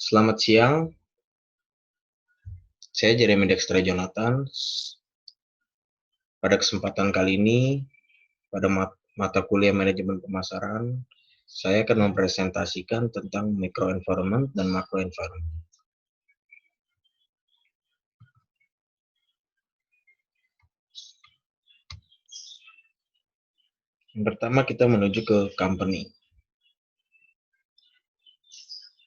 Selamat siang, saya Jeremy Dexter Jonathan. Pada kesempatan kali ini, pada mata kuliah manajemen pemasaran, saya akan mempresentasikan tentang microenvironment dan macroenvironment. Yang pertama kita menuju ke company.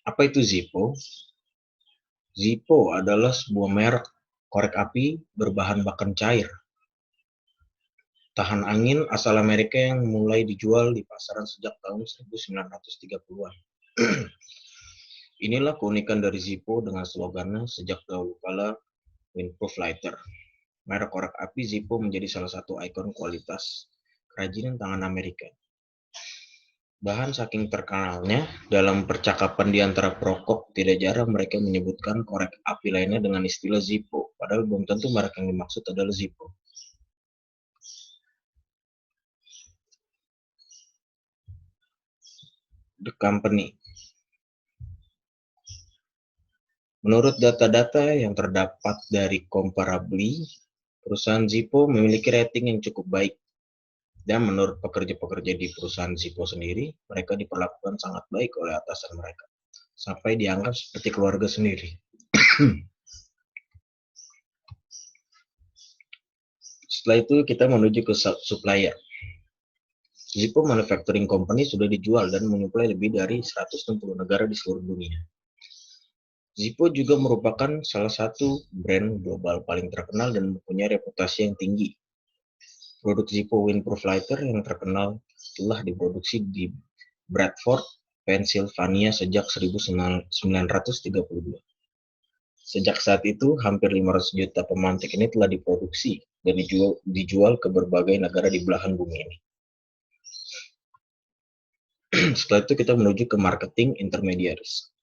Apa itu Zippo? Zippo adalah sebuah merek korek api berbahan bakar cair, tahan angin asal Amerika yang mulai dijual di pasaran sejak tahun 1930-an. Inilah keunikan dari Zippo dengan slogannya sejak dahulu kala Windproof Lighter. Merek korek api Zippo menjadi salah satu ikon kualitas kerajinan tangan Amerika. Bahkan saking terkenalnya, dalam percakapan di antara perokok, tidak jarang mereka menyebutkan korek api lainnya dengan istilah Zippo, padahal belum tentu merek yang dimaksud adalah Zippo. The company. Menurut data-data yang terdapat dari Comparably, perusahaan Zippo memiliki rating yang cukup baik. Dan menurut pekerja-pekerja di perusahaan Zippo sendiri, mereka diperlakukan sangat baik oleh atasan mereka, sampai dianggap seperti keluarga sendiri. Setelah itu kita menuju ke supplier. Zippo Manufacturing Company sudah dijual dan menyuplai lebih dari 160 negara di seluruh dunia. Zippo juga merupakan salah satu brand global paling terkenal dan mempunyai reputasi yang tinggi. Produk Zippo Windproof Lighter yang terkenal telah diproduksi di Bradford, Pennsylvania sejak 1932. Sejak saat itu, hampir 500 juta pemantik ini telah diproduksi dan dijual ke berbagai negara di belahan bumi ini. Setelah itu kita menuju ke marketing intermediaries.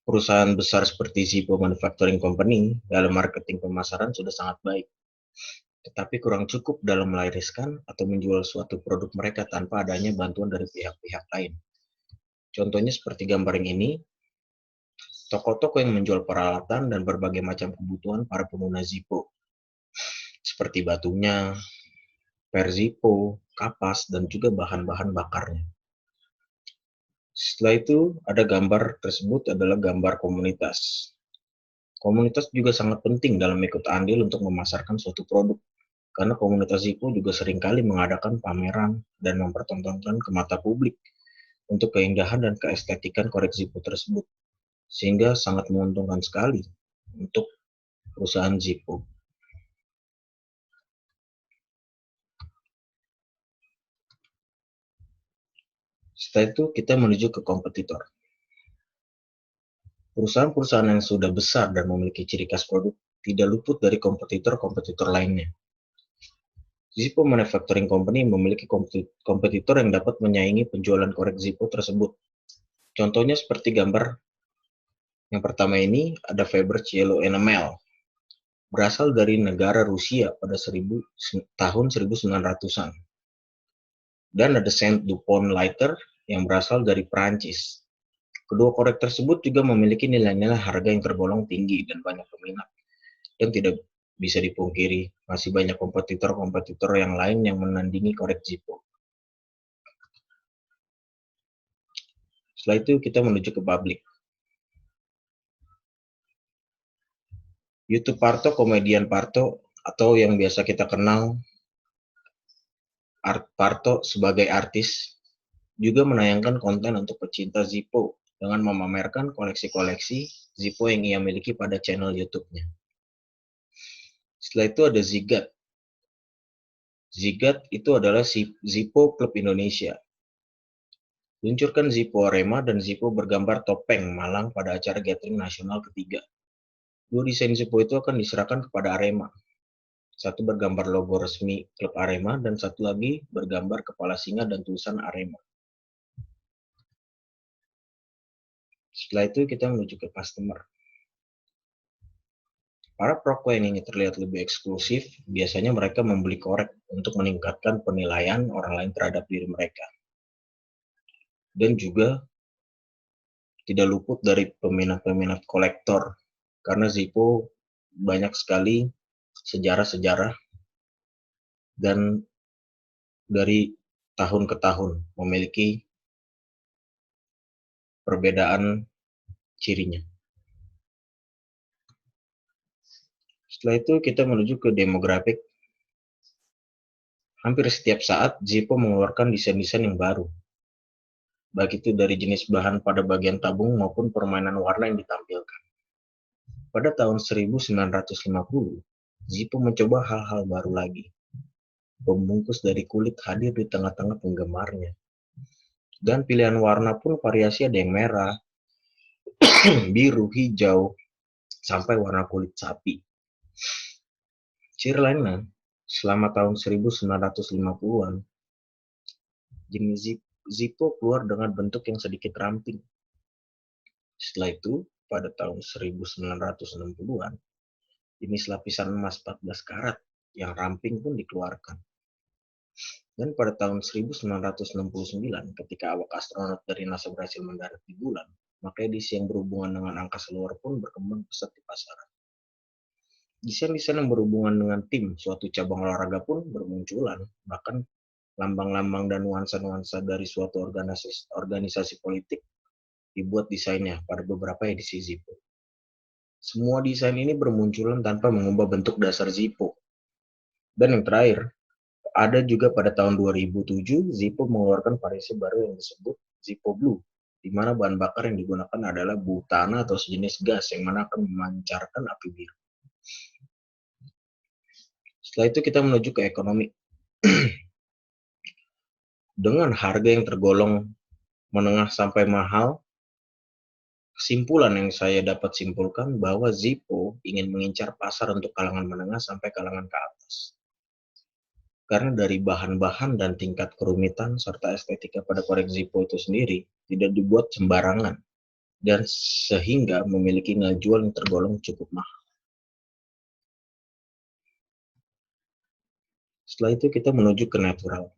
Perusahaan besar seperti Zippo Manufacturing Company dalam marketing pemasaran sudah sangat baik, tetapi kurang cukup dalam melariskan atau menjual suatu produk mereka tanpa adanya bantuan dari pihak-pihak lain. Contohnya seperti gambar yang ini, toko-toko yang menjual peralatan dan berbagai macam kebutuhan para pengguna Zippo, seperti batunya, Zippo, kapas, dan juga bahan-bahan bakarnya. Setelah itu, ada gambar tersebut adalah gambar komunitas. Komunitas juga sangat penting dalam ikut andil untuk memasarkan suatu produk, karena komunitas Zippo juga seringkali mengadakan pameran dan mempertontonkan ke mata publik untuk keindahan dan keestetikan korek Zippo tersebut, sehingga sangat menguntungkan sekali untuk perusahaan Zippo. Setelah itu kita menuju ke kompetitor. Perusahaan-perusahaan yang sudah besar dan memiliki ciri khas produk tidak luput dari kompetitor-kompetitor lainnya. Zippo Manufacturing Company memiliki kompetitor yang dapat menyaingi penjualan korek Zippo tersebut. Contohnya seperti gambar yang pertama ini, ada Faber's Yellow Enamel. Berasal dari negara Rusia pada tahun 1900-an. Dan ada Saint Dupont Lighter yang berasal dari Prancis. Kedua korek tersebut juga memiliki nilai-nilai harga yang tergolong tinggi dan banyak peminat. Yang tidak bisa dipungkiri, masih banyak kompetitor-kompetitor yang lain yang menandingi korek Zippo. Setelah itu kita menuju ke publik. YouTube Parto, komedian Parto, atau yang biasa kita kenal Parto sebagai artis, juga menayangkan konten untuk pecinta Zippo dengan memamerkan koleksi-koleksi Zippo yang ia miliki pada channel YouTube-nya. Setelah itu ada Zigat. Zigat itu adalah Zippo Klub Indonesia. Luncurkan Zippo Arema dan Zippo bergambar topeng Malang pada acara gathering nasional ketiga. Dua desain Zippo itu akan diserahkan kepada Arema. Satu bergambar logo resmi klub Arema dan satu lagi bergambar kepala singa dan tulisan Arema. Setelah itu kita menuju ke customer. Para perokok yang ingin terlihat lebih eksklusif, biasanya mereka membeli korek untuk meningkatkan penilaian orang lain terhadap diri mereka. Dan juga tidak luput dari peminat-peminat kolektor, karena Zippo banyak sekali sejarah-sejarah dan dari tahun ke tahun memiliki perbedaan cirinya. Setelah itu kita menuju ke demografik. Hampir setiap saat Zippo mengeluarkan desain-desain yang baru, baik itu dari jenis bahan pada bagian tabung maupun permainan warna yang ditampilkan. Pada tahun 1950, Zippo mencoba hal-hal baru lagi. Pembungkus dari kulit hadir di tengah-tengah penggemarnya. Dan pilihan warna pun variasi, ada yang merah, biru, hijau, sampai warna kulit sapi. Ciri lainnya, selama tahun 1950-an, jenis Zippo keluar dengan bentuk yang sedikit ramping. Setelah itu, pada tahun 1960-an, jenis lapisan emas 14 karat yang ramping pun dikeluarkan. Dan pada tahun 1969, ketika awak astronot dari NASA berhasil mendarat di bulan, maka edisi yang berhubungan dengan angkasa luar pun berkembang pesat di pasaran. Desain-desain yang berhubungan dengan tim suatu cabang olahraga pun bermunculan, bahkan lambang-lambang dan nuansa-nuansa dari suatu organisasi politik dibuat desainnya pada beberapa edisi Zippo. Semua desain ini bermunculan tanpa mengubah bentuk dasar Zippo. Dan yang terakhir, ada juga pada tahun 2007, Zippo mengeluarkan variasi baru yang disebut Zippo Blue, di mana bahan bakar yang digunakan adalah butana atau sejenis gas yang mana akan memancarkan api biru. Setelah itu kita menuju ke ekonomi. Dengan harga yang tergolong menengah sampai mahal, kesimpulan yang saya dapat simpulkan bahwa Zippo ingin mengincar pasar untuk kalangan menengah sampai kalangan ke atas. Karena dari bahan-bahan dan tingkat kerumitan serta estetika pada korek Zippo itu sendiri tidak dibuat sembarangan dan sehingga memiliki nilai jual yang tergolong cukup mahal. Setelah itu kita menuju ke natural.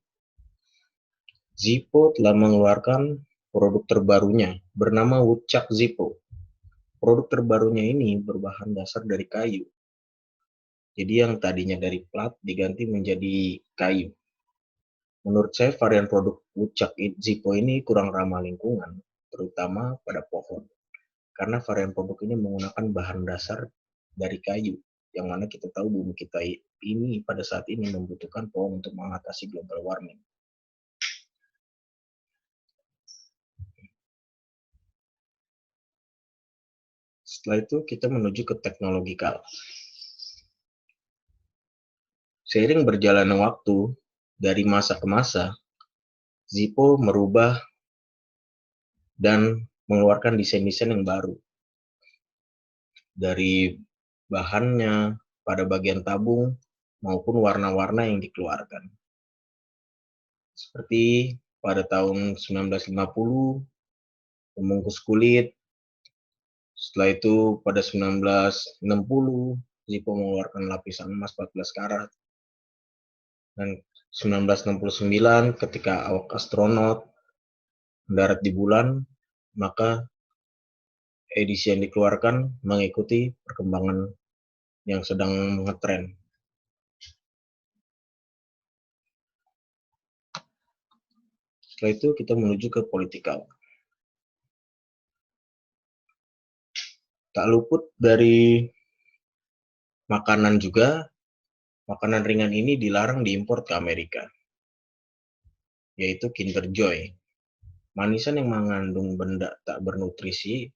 Zippo telah mengeluarkan produk terbarunya bernama Woodchuck Zippo. Produk terbarunya ini berbahan dasar dari kayu. Jadi yang tadinya dari plat diganti menjadi kayu. Menurut saya varian produk Woodchuck Zippo ini kurang ramah lingkungan, terutama pada pohon. Karena varian produk ini menggunakan bahan dasar dari kayu, yang mana kita tahu bumi kita ini pada saat ini membutuhkan pohon untuk mengatasi global warming. Setelah itu kita menuju ke teknologikal. Seiring berjalannya waktu, dari masa ke masa, Zippo merubah dan mengeluarkan desain-desain yang baru. Dari bahannya, pada bagian tabung, maupun warna-warna yang dikeluarkan. Seperti pada tahun 1950, pembungkus kulit. Setelah itu pada 1960, Zippo mengeluarkan lapisan emas 14 karat. Dan 1969 ketika awak astronot mendarat di bulan, maka edisi yang dikeluarkan mengikuti perkembangan yang sedang ngetren. Setelah itu kita menuju ke politikal. Tak luput dari makanan juga, makanan ringan ini dilarang diimpor ke Amerika, yaitu Kinder Joy. Manisan yang mengandung benda tak bernutrisi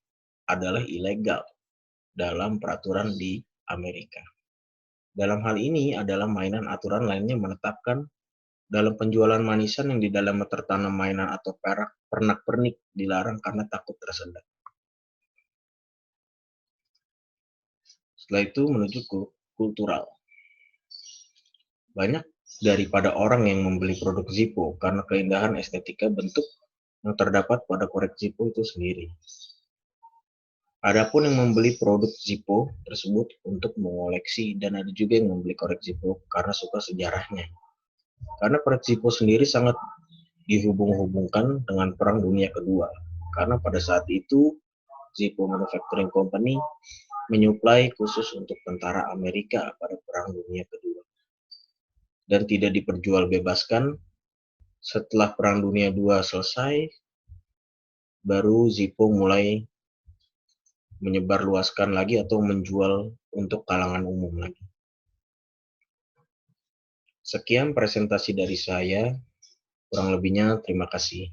adalah ilegal dalam peraturan di Amerika. Dalam hal ini adalah mainan aturan lainnya menetapkan dalam penjualan manisan yang di dalamnya tertanam mainan atau pernak-pernik dilarang karena takut tersedak. Setelah itu menuju ke kultural. Banyak daripada orang yang membeli produk Zippo karena keindahan estetika bentuk yang terdapat pada korek Zippo itu sendiri. Adapun yang membeli produk Zippo tersebut untuk mengoleksi, dan ada juga yang membeli korek Zippo karena suka sejarahnya. Karena korek Zippo sendiri sangat dihubung-hubungkan dengan Perang Dunia Kedua, karena pada saat itu Zippo Manufacturing Company menyuplai khusus untuk tentara Amerika pada Perang Dunia Kedua dan tidak diperjualbebaskan. Setelah Perang Dunia II selesai, baru Zippo mulai menyebarluaskan lagi atau menjual untuk kalangan umum lagi. Sekian presentasi dari saya, kurang lebihnya terima kasih.